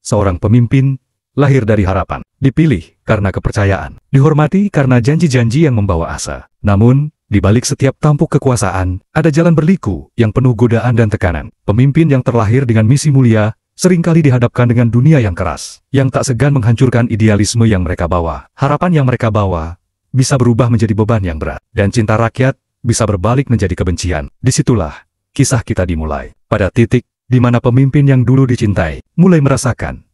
seorang pemimpin lahir dari harapan, dipilih karena kepercayaan, dihormati karena janji-janji yang membawa asa. Namun, di balik setiap tampuk kekuasaan, ada jalan berliku yang penuh godaan dan tekanan. Pemimpin yang terlahir dengan misi mulia seringkali dihadapkan dengan dunia yang keras, yang tak segan menghancurkan idealisme yang mereka bawa. Harapan yang mereka bawa bisa berubah menjadi beban yang berat, dan cinta rakyat bisa berbalik menjadi kebencian. Disitulah kisah kita dimulai. Pada titik di mana pemimpin yang dulu dicintai mulai merasakan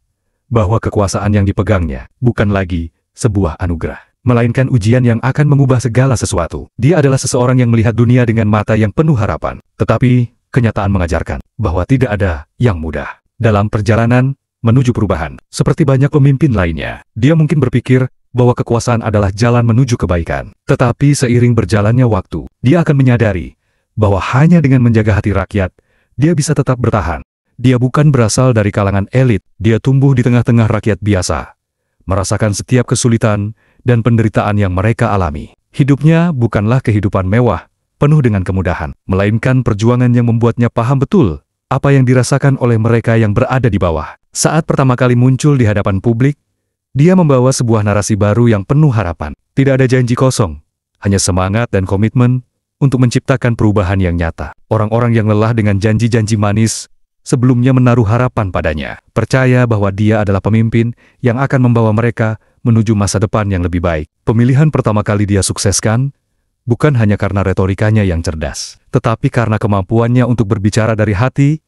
bahwa kekuasaan yang dipegangnya bukan lagi sebuah anugerah, melainkan ujian yang akan mengubah segala sesuatu. Dia adalah seseorang yang melihat dunia dengan mata yang penuh harapan. Tetapi, kenyataan mengajarkan bahwa tidak ada yang mudah dalam perjalanan menuju perubahan. Seperti banyak pemimpin lainnya, dia mungkin berpikir bahwa kekuasaan adalah jalan menuju kebaikan. Tetapi seiring berjalannya waktu, dia akan menyadari bahwa hanya dengan menjaga hati rakyat, dia bisa tetap bertahan. Dia bukan berasal dari kalangan elit, dia tumbuh di tengah-tengah rakyat biasa, merasakan setiap kesulitan dan penderitaan yang mereka alami. Hidupnya bukanlah kehidupan mewah, penuh dengan kemudahan, melainkan perjuangan yang membuatnya paham betul apa yang dirasakan oleh mereka yang berada di bawah. Saat pertama kali muncul di hadapan publik, dia membawa sebuah narasi baru yang penuh harapan. Tidak ada janji kosong, hanya semangat dan komitmen untuk menciptakan perubahan yang nyata. Orang-orang yang lelah dengan janji-janji manis sebelumnya menaruh harapan padanya, percaya bahwa dia adalah pemimpin yang akan membawa mereka menuju masa depan yang lebih baik. Pemilihan pertama kali dia sukseskan bukan hanya karena retorikanya yang cerdas, tetapi karena kemampuannya untuk berbicara dari hati,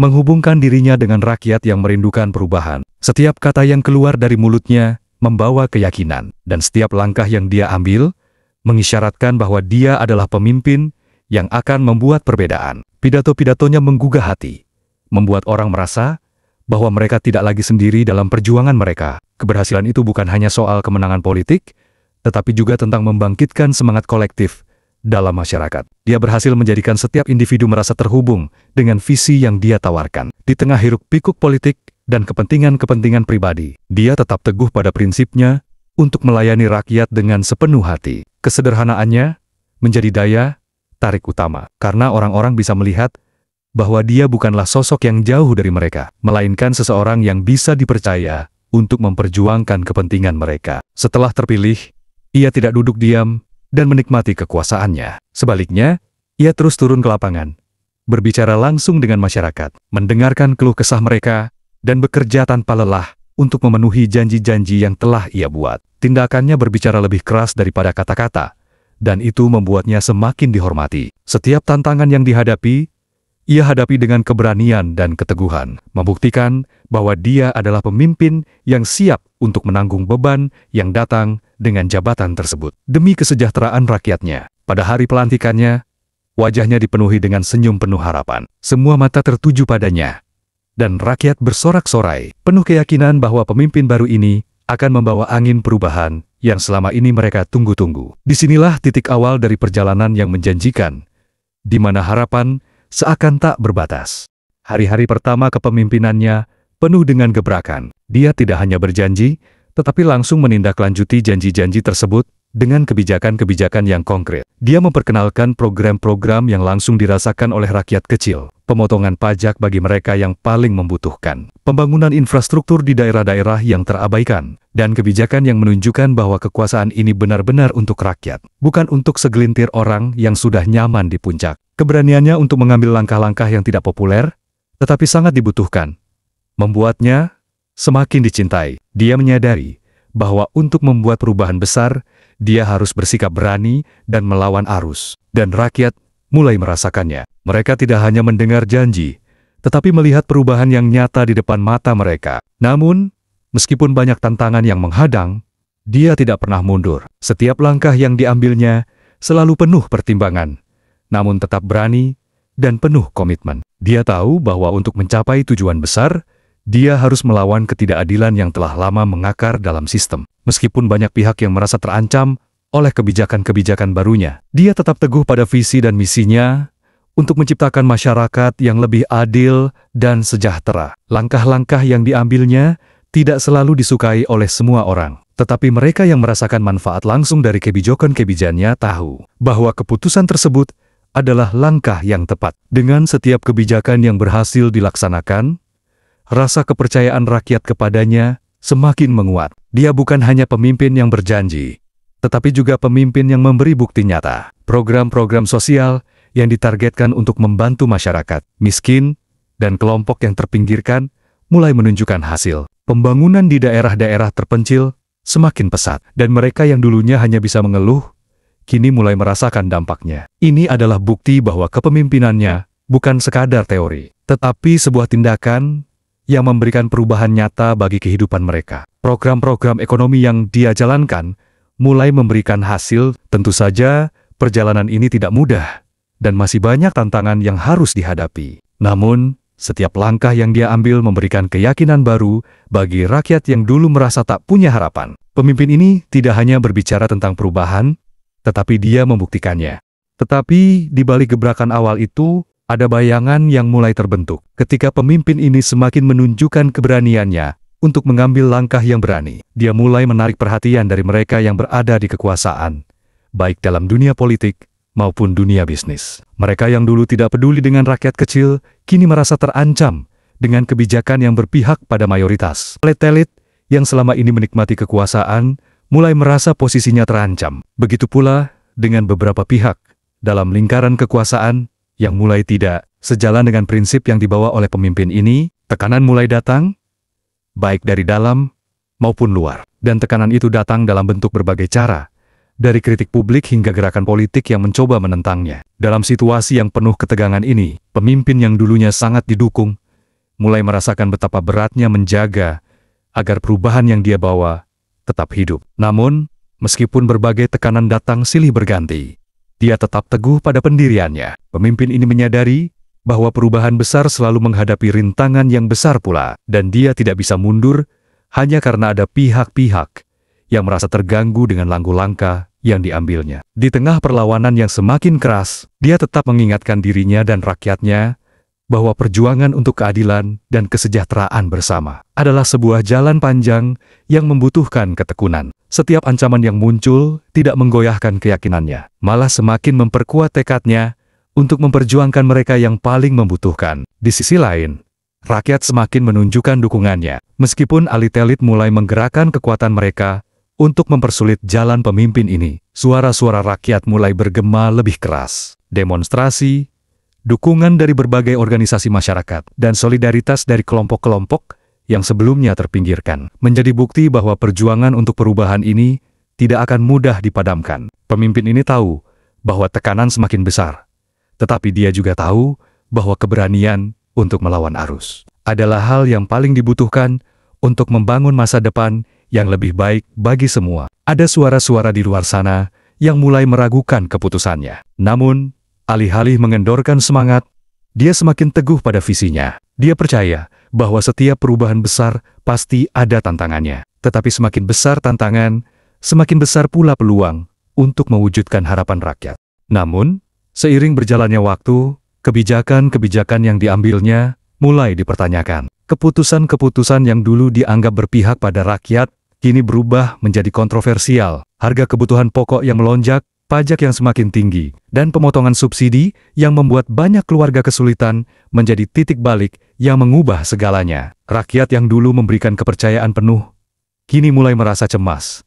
menghubungkan dirinya dengan rakyat yang merindukan perubahan. Setiap kata yang keluar dari mulutnya membawa keyakinan, dan setiap langkah yang dia ambil mengisyaratkan bahwa dia adalah pemimpin yang akan membuat perbedaan. Pidato-pidatonya menggugah hati, membuat orang merasa bahwa mereka tidak lagi sendiri dalam perjuangan mereka. Keberhasilan itu bukan hanya soal kemenangan politik, tetapi juga tentang membangkitkan semangat kolektif dalam masyarakat. Dia berhasil menjadikan setiap individu merasa terhubung dengan visi yang dia tawarkan. Di tengah hiruk-pikuk politik dan kepentingan-kepentingan pribadi, dia tetap teguh pada prinsipnya untuk melayani rakyat dengan sepenuh hati. Kesederhanaannya menjadi daya tarik utama, karena orang-orang bisa melihat bahwa dia bukanlah sosok yang jauh dari mereka, melainkan seseorang yang bisa dipercaya untuk memperjuangkan kepentingan mereka. Setelah terpilih, ia tidak duduk diam dan menikmati kekuasaannya. Sebaliknya, ia terus turun ke lapangan, berbicara langsung dengan masyarakat, mendengarkan keluh kesah mereka, dan bekerja tanpa lelah untuk memenuhi janji-janji yang telah ia buat. Tindakannya berbicara lebih keras daripada kata-kata, dan itu membuatnya semakin dihormati. Setiap tantangan yang dihadapi, ia hadapi dengan keberanian dan keteguhan, membuktikan bahwa dia adalah pemimpin yang siap untuk menanggung beban yang datang dengan jabatan tersebut. Demi kesejahteraan rakyatnya, pada hari pelantikannya, wajahnya dipenuhi dengan senyum penuh harapan. Semua mata tertuju padanya, dan rakyat bersorak-sorai, penuh keyakinan bahwa pemimpin baru ini akan membawa angin perubahan yang selama ini mereka tunggu-tunggu. Disinilah titik awal dari perjalanan yang menjanjikan, di mana harapan seakan tak berbatas. Hari-hari pertama kepemimpinannya penuh dengan gebrakan. Dia tidak hanya berjanji, tetapi langsung menindaklanjuti janji-janji tersebut dengan kebijakan-kebijakan yang konkret. Dia memperkenalkan program-program yang langsung dirasakan oleh rakyat kecil, pemotongan pajak bagi mereka yang paling membutuhkan, pembangunan infrastruktur di daerah-daerah yang terabaikan, dan kebijakan yang menunjukkan bahwa kekuasaan ini benar-benar untuk rakyat, bukan untuk segelintir orang yang sudah nyaman di puncak. Keberaniannya untuk mengambil langkah-langkah yang tidak populer, tetapi sangat dibutuhkan, membuatnya semakin dicintai. Dia menyadari bahwa untuk membuat perubahan besar, dia harus bersikap berani dan melawan arus. Dan rakyat mulai merasakannya. Mereka tidak hanya mendengar janji, tetapi melihat perubahan yang nyata di depan mata mereka. Namun, meskipun banyak tantangan yang menghadang, dia tidak pernah mundur. Setiap langkah yang diambilnya selalu penuh pertimbangan, namun tetap berani dan penuh komitmen. Dia tahu bahwa untuk mencapai tujuan besar, dia harus melawan ketidakadilan yang telah lama mengakar dalam sistem. Meskipun banyak pihak yang merasa terancam oleh kebijakan-kebijakan barunya, dia tetap teguh pada visi dan misinya untuk menciptakan masyarakat yang lebih adil dan sejahtera. Langkah-langkah yang diambilnya tidak selalu disukai oleh semua orang, tetapi mereka yang merasakan manfaat langsung dari kebijakan-kebijakannya tahu bahwa keputusan tersebut adalah langkah yang tepat. Dengan setiap kebijakan yang berhasil dilaksanakan, rasa kepercayaan rakyat kepadanya semakin menguat. Dia bukan hanya pemimpin yang berjanji, tetapi juga pemimpin yang memberi bukti nyata. Program-program sosial yang ditargetkan untuk membantu masyarakat miskin dan kelompok yang terpinggirkan mulai menunjukkan hasil. Pembangunan di daerah-daerah terpencil semakin pesat, dan mereka yang dulunya hanya bisa mengeluh, kini mulai merasakan dampaknya. Ini adalah bukti bahwa kepemimpinannya bukan sekadar teori, tetapi sebuah tindakan yang memberikan perubahan nyata bagi kehidupan mereka. Program-program ekonomi yang dia jalankan mulai memberikan hasil. Tentu saja, perjalanan ini tidak mudah, dan masih banyak tantangan yang harus dihadapi. Namun, setiap langkah yang dia ambil memberikan keyakinan baru bagi rakyat yang dulu merasa tak punya harapan. Pemimpin ini tidak hanya berbicara tentang perubahan, tetapi dia membuktikannya. Tetapi di balik gebrakan awal itu, ada bayangan yang mulai terbentuk. Ketika pemimpin ini semakin menunjukkan keberaniannya untuk mengambil langkah yang berani, dia mulai menarik perhatian dari mereka yang berada di kekuasaan, baik dalam dunia politik maupun dunia bisnis. Mereka yang dulu tidak peduli dengan rakyat kecil, kini merasa terancam dengan kebijakan yang berpihak pada mayoritas. Elit-elit yang selama ini menikmati kekuasaan mulai merasa posisinya terancam. Begitu pula dengan beberapa pihak dalam lingkaran kekuasaan yang mulai tidak sejalan dengan prinsip yang dibawa oleh pemimpin ini. Tekanan mulai datang, baik dari dalam maupun luar. Dan tekanan itu datang dalam bentuk berbagai cara, dari kritik publik hingga gerakan politik yang mencoba menentangnya. Dalam situasi yang penuh ketegangan ini, pemimpin yang dulunya sangat didukung, mulai merasakan betapa beratnya menjaga agar perubahan yang dia bawa tetap hidup. Namun, meskipun berbagai tekanan datang silih berganti, dia tetap teguh pada pendiriannya. Pemimpin ini menyadari bahwa perubahan besar selalu menghadapi rintangan yang besar pula, dan dia tidak bisa mundur hanya karena ada pihak-pihak yang merasa terganggu dengan langkah-langkah yang diambilnya. Di tengah perlawanan yang semakin keras, dia tetap mengingatkan dirinya dan rakyatnya bahwa perjuangan untuk keadilan dan kesejahteraan bersama adalah sebuah jalan panjang yang membutuhkan ketekunan. Setiap ancaman yang muncul tidak menggoyahkan keyakinannya, malah semakin memperkuat tekadnya untuk memperjuangkan mereka yang paling membutuhkan. Di sisi lain, rakyat semakin menunjukkan dukungannya, meskipun elit-elit mulai menggerakkan kekuatan mereka untuk mempersulit jalan pemimpin ini. Suara-suara rakyat mulai bergema lebih keras. Demonstrasi, dukungan dari berbagai organisasi masyarakat, dan solidaritas dari kelompok-kelompok yang sebelumnya terpinggirkan menjadi bukti bahwa perjuangan untuk perubahan ini tidak akan mudah dipadamkan. Pemimpin ini tahu bahwa tekanan semakin besar, tetapi dia juga tahu bahwa keberanian untuk melawan arus adalah hal yang paling dibutuhkan untuk membangun masa depan yang lebih baik bagi semua. Ada suara-suara di luar sana yang mulai meragukan keputusannya. Namun, alih-alih mengendorkan semangat, dia semakin teguh pada visinya. Dia percaya bahwa setiap perubahan besar pasti ada tantangannya. Tetapi semakin besar tantangan, semakin besar pula peluang untuk mewujudkan harapan rakyat. Namun, seiring berjalannya waktu, kebijakan-kebijakan yang diambilnya mulai dipertanyakan. Keputusan-keputusan yang dulu dianggap berpihak pada rakyat, kini berubah menjadi kontroversial. Harga kebutuhan pokok yang melonjak, pajak yang semakin tinggi, dan pemotongan subsidi yang membuat banyak keluarga kesulitan menjadi titik balik yang mengubah segalanya. Rakyat yang dulu memberikan kepercayaan penuh, kini mulai merasa cemas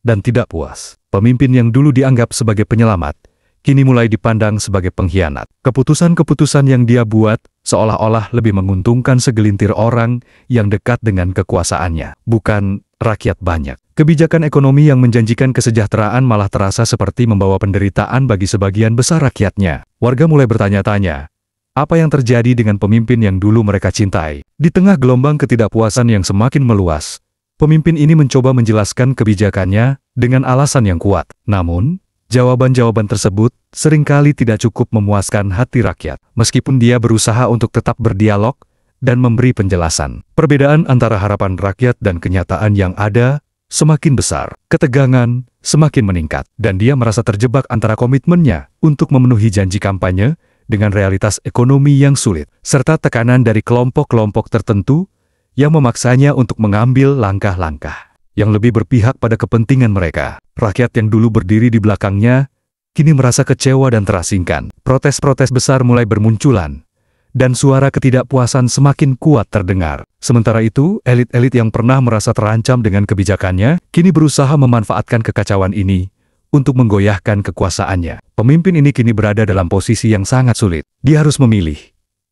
dan tidak puas. Pemimpin yang dulu dianggap sebagai penyelamat, kini mulai dipandang sebagai pengkhianat. Keputusan-keputusan yang dia buat seolah-olah lebih menguntungkan segelintir orang yang dekat dengan kekuasaannya, bukan rakyat banyak. Kebijakan ekonomi yang menjanjikan kesejahteraan malah terasa seperti membawa penderitaan bagi sebagian besar rakyatnya. Warga mulai bertanya-tanya, apa yang terjadi dengan pemimpin yang dulu mereka cintai? Di tengah gelombang ketidakpuasan yang semakin meluas, pemimpin ini mencoba menjelaskan kebijakannya dengan alasan yang kuat. Namun, jawaban-jawaban tersebut seringkali tidak cukup memuaskan hati rakyat. Meskipun dia berusaha untuk tetap berdialog dan memberi penjelasan, perbedaan antara harapan rakyat dan kenyataan yang ada semakin besar. Ketegangan semakin meningkat, dan dia merasa terjebak antara komitmennya untuk memenuhi janji kampanye dengan realitas ekonomi yang sulit, serta tekanan dari kelompok-kelompok tertentu yang memaksanya untuk mengambil langkah-langkah yang lebih berpihak pada kepentingan mereka. Rakyat yang dulu berdiri di belakangnya kini merasa kecewa dan terasingkan. Protes-protes besar mulai bermunculan, dan suara ketidakpuasan semakin kuat terdengar. Sementara itu, elit-elit yang pernah merasa terancam dengan kebijakannya, kini berusaha memanfaatkan kekacauan ini untuk menggoyahkan kekuasaannya. Pemimpin ini kini berada dalam posisi yang sangat sulit. Dia harus memilih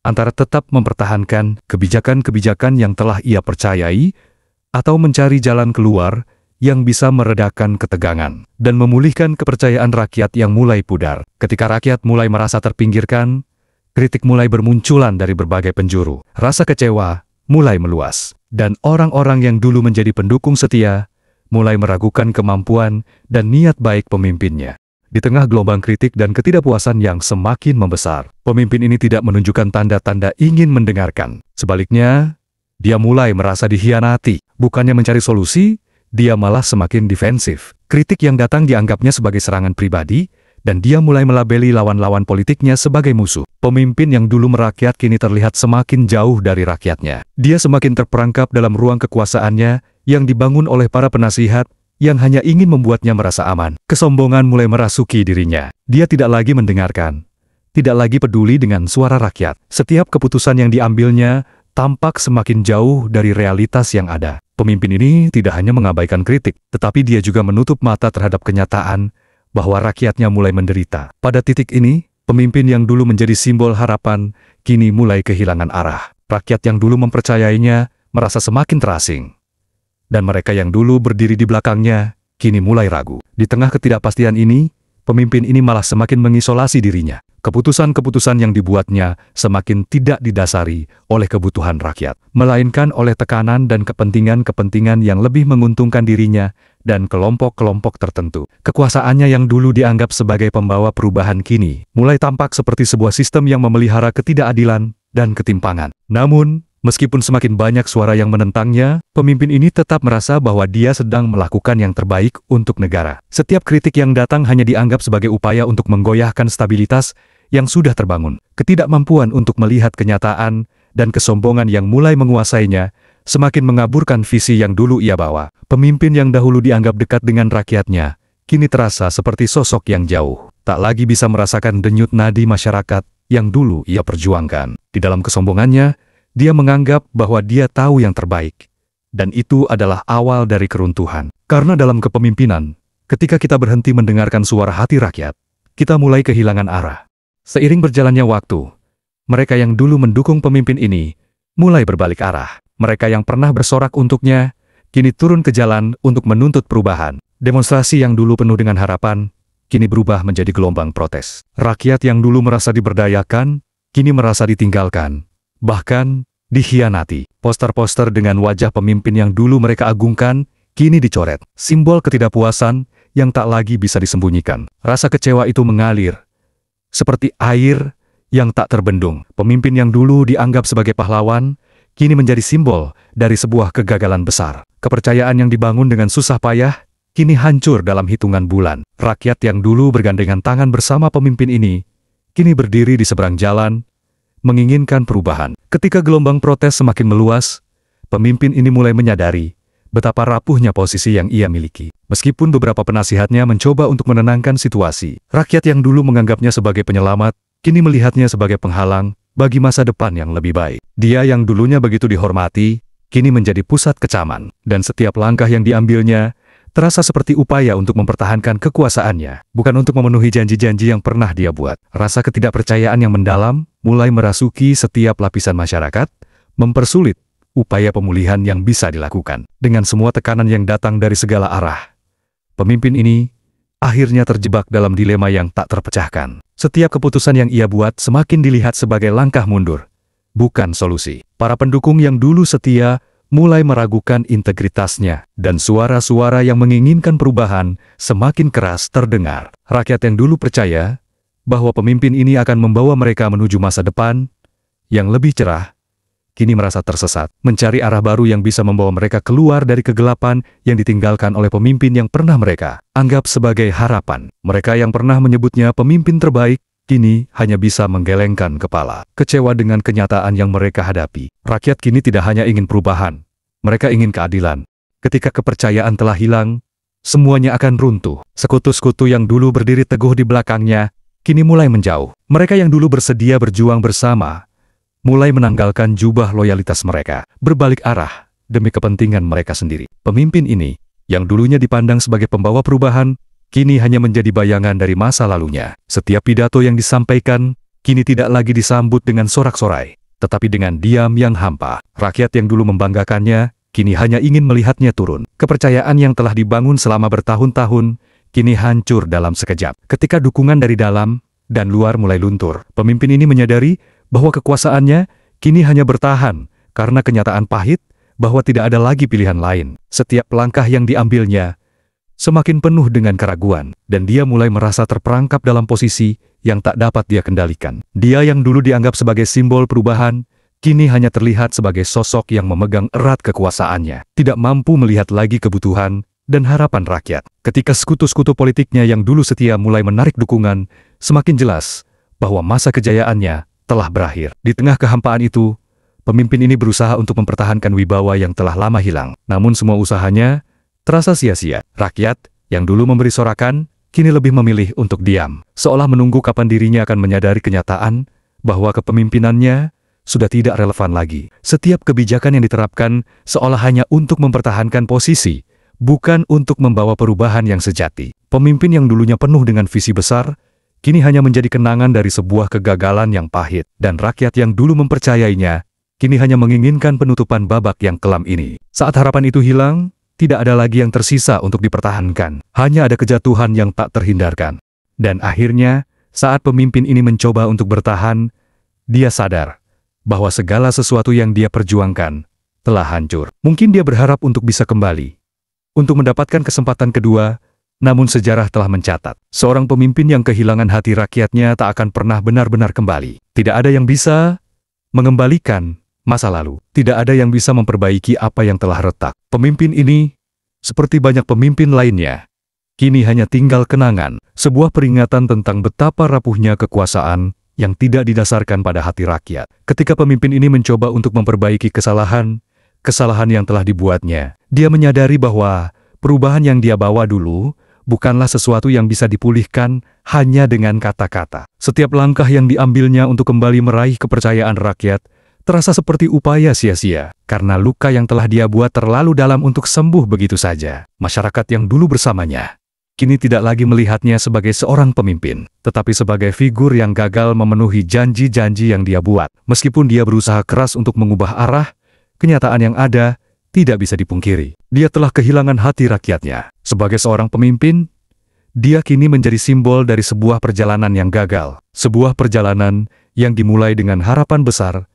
antara tetap mempertahankan kebijakan-kebijakan yang telah ia percayai, atau mencari jalan keluar yang bisa meredakan ketegangan dan memulihkan kepercayaan rakyat yang mulai pudar. Ketika rakyat mulai merasa terpinggirkan, kritik mulai bermunculan dari berbagai penjuru. Rasa kecewa mulai meluas, dan orang-orang yang dulu menjadi pendukung setia mulai meragukan kemampuan dan niat baik pemimpinnya. Di tengah gelombang kritik dan ketidakpuasan yang semakin membesar, pemimpin ini tidak menunjukkan tanda-tanda ingin mendengarkan. Sebaliknya, dia mulai merasa dikhianati. Bukannya mencari solusi, dia malah semakin defensif. Kritik yang datang dianggapnya sebagai serangan pribadi, dan dia mulai melabeli lawan-lawan politiknya sebagai musuh. Pemimpin yang dulu merakyat kini terlihat semakin jauh dari rakyatnya. Dia semakin terperangkap dalam ruang kekuasaannya yang dibangun oleh para penasihat yang hanya ingin membuatnya merasa aman. Kesombongan mulai merasuki dirinya. Dia tidak lagi mendengarkan, tidak lagi peduli dengan suara rakyat. Setiap keputusan yang diambilnya tampak semakin jauh dari realitas yang ada. Pemimpin ini tidak hanya mengabaikan kritik, tetapi dia juga menutup mata terhadap kenyataan bahwa rakyatnya mulai menderita. Pada titik ini, pemimpin yang dulu menjadi simbol harapan, kini mulai kehilangan arah. Rakyat yang dulu mempercayainya merasa semakin terasing. Dan mereka yang dulu berdiri di belakangnya, kini mulai ragu. Di tengah ketidakpastian ini, pemimpin ini malah semakin mengisolasi dirinya. Keputusan-keputusan yang dibuatnya semakin tidak didasari oleh kebutuhan rakyat, melainkan oleh tekanan dan kepentingan-kepentingan yang lebih menguntungkan dirinya dan kelompok-kelompok tertentu. Kekuasaannya yang dulu dianggap sebagai pembawa perubahan kini mulai tampak seperti sebuah sistem yang memelihara ketidakadilan dan ketimpangan. Namun, meskipun semakin banyak suara yang menentangnya, pemimpin ini tetap merasa bahwa dia sedang melakukan yang terbaik untuk negara. Setiap kritik yang datang hanya dianggap sebagai upaya untuk menggoyahkan stabilitas yang sudah terbangun. Ketidakmampuan untuk melihat kenyataan dan kesombongan yang mulai menguasainya semakin mengaburkan visi yang dulu ia bawa. Pemimpin yang dahulu dianggap dekat dengan rakyatnya, kini terasa seperti sosok yang jauh. Tak lagi bisa merasakan denyut nadi masyarakat yang dulu ia perjuangkan. Di dalam kesombongannya, dia menganggap bahwa dia tahu yang terbaik. Dan itu adalah awal dari keruntuhan. Karena dalam kepemimpinan, ketika kita berhenti mendengarkan suara hati rakyat, kita mulai kehilangan arah. Seiring berjalannya waktu, mereka yang dulu mendukung pemimpin ini mulai berbalik arah. Mereka yang pernah bersorak untuknya, kini turun ke jalan untuk menuntut perubahan. Demonstrasi yang dulu penuh dengan harapan, kini berubah menjadi gelombang protes. Rakyat yang dulu merasa diberdayakan, kini merasa ditinggalkan. Bahkan, dikhianati. Poster-poster dengan wajah pemimpin yang dulu mereka agungkan, kini dicoret. Simbol ketidakpuasan yang tak lagi bisa disembunyikan. Rasa kecewa itu mengalir seperti air yang tak terbendung. Pemimpin yang dulu dianggap sebagai pahlawan, kini menjadi simbol dari sebuah kegagalan besar. Kepercayaan yang dibangun dengan susah payah, kini hancur dalam hitungan bulan. Rakyat yang dulu bergandengan tangan bersama pemimpin ini, kini berdiri di seberang jalan, menginginkan perubahan. Ketika gelombang protes semakin meluas, pemimpin ini mulai menyadari betapa rapuhnya posisi yang ia miliki. Meskipun beberapa penasihatnya mencoba untuk menenangkan situasi, rakyat yang dulu menganggapnya sebagai penyelamat, kini melihatnya sebagai penghalang bagi masa depan yang lebih baik. Dia yang dulunya begitu dihormati, kini menjadi pusat kecaman, dan setiap langkah yang diambilnya terasa seperti upaya untuk mempertahankan kekuasaannya, bukan untuk memenuhi janji-janji yang pernah dia buat. Rasa ketidakpercayaan yang mendalam mulai merasuki setiap lapisan masyarakat, mempersulit upaya pemulihan yang bisa dilakukan. Dengan semua tekanan yang datang dari segala arah, pemimpin ini akhirnya terjebak dalam dilema yang tak terpecahkan. Setiap keputusan yang ia buat semakin dilihat sebagai langkah mundur, bukan solusi. Para pendukung yang dulu setia mulai meragukan integritasnya, dan suara-suara yang menginginkan perubahan semakin keras terdengar. Rakyat yang dulu percaya bahwa pemimpin ini akan membawa mereka menuju masa depan yang lebih cerah, kini merasa tersesat, mencari arah baru yang bisa membawa mereka keluar dari kegelapan yang ditinggalkan oleh pemimpin yang pernah mereka anggap sebagai harapan. Mereka yang pernah menyebutnya pemimpin terbaik, kini hanya bisa menggelengkan kepala, kecewa dengan kenyataan yang mereka hadapi. Rakyat kini tidak hanya ingin perubahan, mereka ingin keadilan. Ketika kepercayaan telah hilang, semuanya akan runtuh. Sekutu-sekutu yang dulu berdiri teguh di belakangnya, kini mulai menjauh. Mereka yang dulu bersedia berjuang bersama, mulai menanggalkan jubah loyalitas mereka, berbalik arah demi kepentingan mereka sendiri. Pemimpin ini, yang dulunya dipandang sebagai pembawa perubahan, kini hanya menjadi bayangan dari masa lalunya. Setiap pidato yang disampaikan, kini tidak lagi disambut dengan sorak-sorai, tetapi dengan diam yang hampa. Rakyat yang dulu membanggakannya, kini hanya ingin melihatnya turun. Kepercayaan yang telah dibangun selama bertahun-tahun, kini hancur dalam sekejap. Ketika dukungan dari dalam dan luar mulai luntur, pemimpin ini menyadari bahwa kekuasaannya kini hanya bertahan karena kenyataan pahit bahwa tidak ada lagi pilihan lain. Setiap langkah yang diambilnya semakin penuh dengan keraguan, dan dia mulai merasa terperangkap dalam posisi yang tak dapat dia kendalikan. Dia yang dulu dianggap sebagai simbol perubahan, kini hanya terlihat sebagai sosok yang memegang erat kekuasaannya, tidak mampu melihat lagi kebutuhan dan harapan rakyat. Ketika sekutu-sekutu politiknya yang dulu setia mulai menarik dukungan, semakin jelas bahwa masa kejayaannya telah berakhir. Di tengah kehampaan itu, pemimpin ini berusaha untuk mempertahankan wibawa yang telah lama hilang. Namun semua usahanya terasa sia-sia. Rakyat yang dulu memberi sorakan, kini lebih memilih untuk diam, seolah menunggu kapan dirinya akan menyadari kenyataan bahwa kepemimpinannya sudah tidak relevan lagi. Setiap kebijakan yang diterapkan seolah hanya untuk mempertahankan posisi, bukan untuk membawa perubahan yang sejati. Pemimpin yang dulunya penuh dengan visi besar, kini hanya menjadi kenangan dari sebuah kegagalan yang pahit, dan rakyat yang dulu mempercayainya, kini hanya menginginkan penutupan babak yang kelam ini. Saat harapan itu hilang, tidak ada lagi yang tersisa untuk dipertahankan. Hanya ada kejatuhan yang tak terhindarkan. Dan akhirnya, saat pemimpin ini mencoba untuk bertahan, dia sadar bahwa segala sesuatu yang dia perjuangkan telah hancur. Mungkin dia berharap untuk bisa kembali, untuk mendapatkan kesempatan kedua, namun sejarah telah mencatat, seorang pemimpin yang kehilangan hati rakyatnya tak akan pernah benar-benar kembali. Tidak ada yang bisa mengembalikan masa lalu. Tidak ada yang bisa memperbaiki apa yang telah retak. Pemimpin ini, seperti banyak pemimpin lainnya, kini hanya tinggal kenangan, sebuah peringatan tentang betapa rapuhnya kekuasaan yang tidak didasarkan pada hati rakyat. Ketika pemimpin ini mencoba untuk memperbaiki kesalahan yang telah dibuatnya, dia menyadari bahwa perubahan yang dia bawa dulu bukanlah sesuatu yang bisa dipulihkan hanya dengan kata-kata. Setiap langkah yang diambilnya untuk kembali meraih kepercayaan rakyat terasa seperti upaya sia-sia, karena luka yang telah dia buat terlalu dalam untuk sembuh begitu saja. Masyarakat yang dulu bersamanya kini tidak lagi melihatnya sebagai seorang pemimpin, tetapi sebagai figur yang gagal memenuhi janji-janji yang dia buat. Meskipun dia berusaha keras untuk mengubah arah, kenyataan yang ada tidak bisa dipungkiri. Dia telah kehilangan hati rakyatnya. Sebagai seorang pemimpin, dia kini menjadi simbol dari sebuah perjalanan yang gagal. Sebuah perjalanan yang dimulai dengan harapan besar,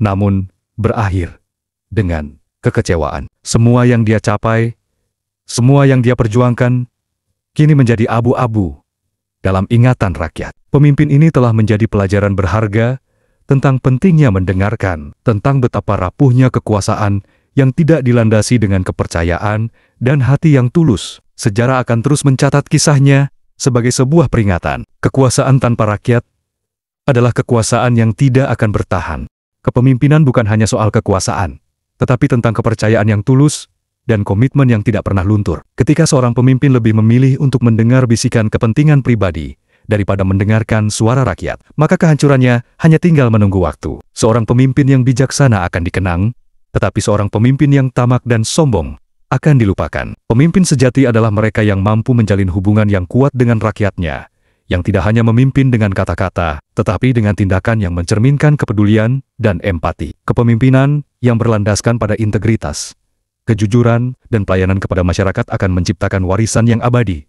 namun berakhir dengan kekecewaan. Semua yang dia capai, semua yang dia perjuangkan, kini menjadi abu-abu dalam ingatan rakyat. Pemimpin ini telah menjadi pelajaran berharga tentang pentingnya mendengarkan, tentang betapa rapuhnya kekuasaan yang tidak dilandasi dengan kepercayaan dan hati yang tulus. Sejarah akan terus mencatat kisahnya sebagai sebuah peringatan. Kekuasaan tanpa rakyat adalah kekuasaan yang tidak akan bertahan. Kepemimpinan bukan hanya soal kekuasaan, tetapi tentang kepercayaan yang tulus dan komitmen yang tidak pernah luntur. Ketika seorang pemimpin lebih memilih untuk mendengar bisikan kepentingan pribadi daripada mendengarkan suara rakyat, maka kehancurannya hanya tinggal menunggu waktu. Seorang pemimpin yang bijaksana akan dikenang, tetapi seorang pemimpin yang tamak dan sombong akan dilupakan. Pemimpin sejati adalah mereka yang mampu menjalin hubungan yang kuat dengan rakyatnya, yang tidak hanya memimpin dengan kata-kata, tetapi dengan tindakan yang mencerminkan kepedulian dan empati. Kepemimpinan yang berlandaskan pada integritas, kejujuran, dan pelayanan kepada masyarakat akan menciptakan warisan yang abadi,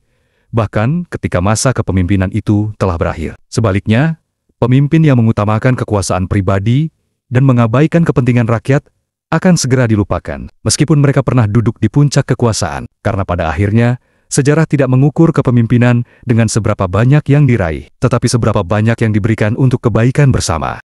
bahkan ketika masa kepemimpinan itu telah berakhir. Sebaliknya, pemimpin yang mengutamakan kekuasaan pribadi dan mengabaikan kepentingan rakyat akan segera dilupakan, meskipun mereka pernah duduk di puncak kekuasaan, karena pada akhirnya, sejarah tidak mengukur kepemimpinan dengan seberapa banyak yang diraih, tetapi seberapa banyak yang diberikan untuk kebaikan bersama.